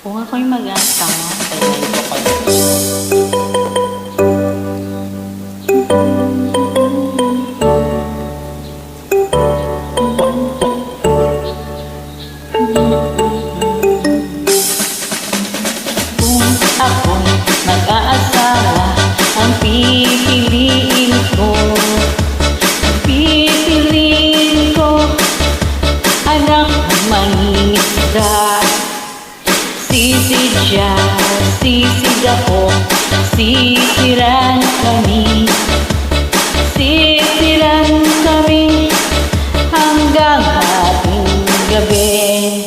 Kung ako'y mag-asawa, kaya ito pala. Kung ako'y mag-aasawa, ang pipiliin ko, anak ng mangingisda. Sisid siya, sisid ako, sisiran kami. Sisiran kami hanggang ating gabi.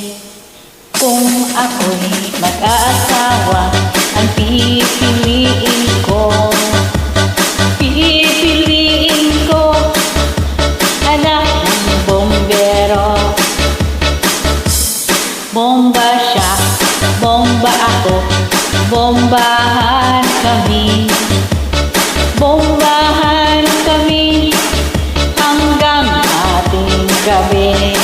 Kung ako'y mag-aasawa, ang pipiliin ko, anak ng bombero. Bomba siya, bomba ako, bombahan kami. Bombahan kami hanggang ating gabi.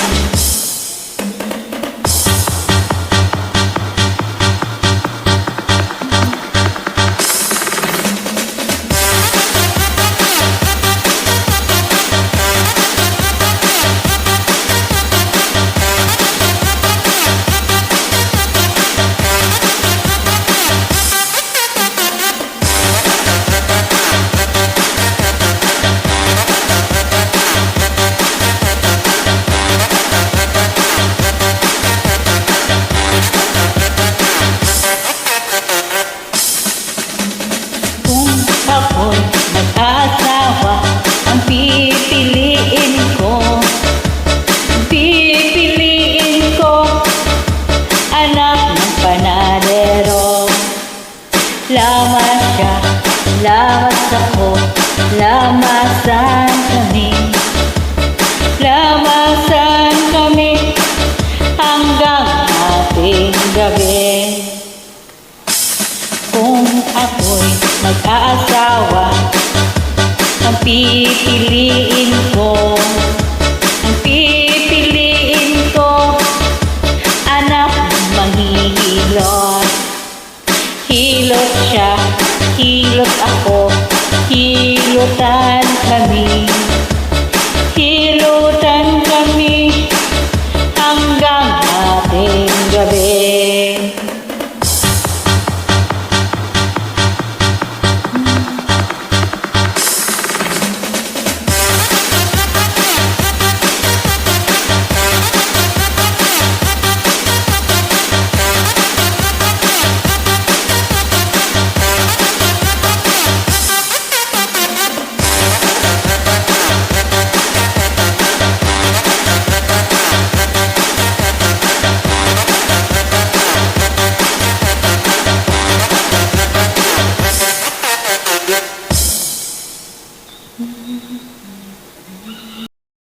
Ako'y mag-asawa, ang pipiliin ko, anak ng panadero. Lamas siya, lamas ako, lamasan kami. Lamasan kami hanggang ating gabi. Kung ako'y mag-aasawa, ang pipiliin ko, anak ng manghihilot. Hilot siya, hilot ako, hilutan kami. Hilutan kami hanggang ating gabi.